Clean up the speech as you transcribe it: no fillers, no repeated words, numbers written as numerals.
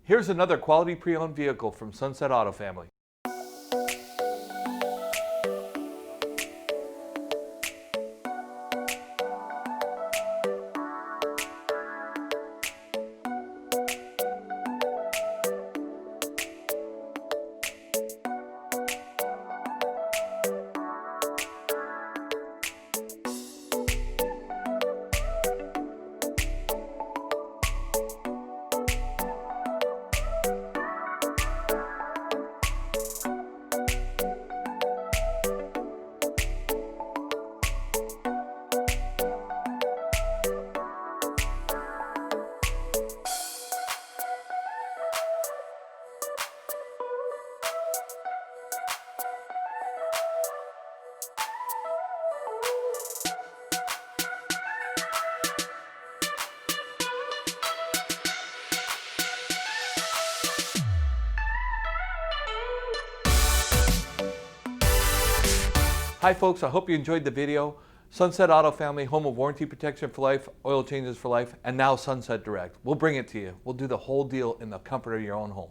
Here's another quality pre-owned vehicle from Sunset Auto Family. Hi folks, I hope you enjoyed the video. Sunset Auto Family, home of warranty protection for life, oil changes for life, and now Sunset Direct. We'll bring it to you. We'll do the whole deal in the comfort of your own home.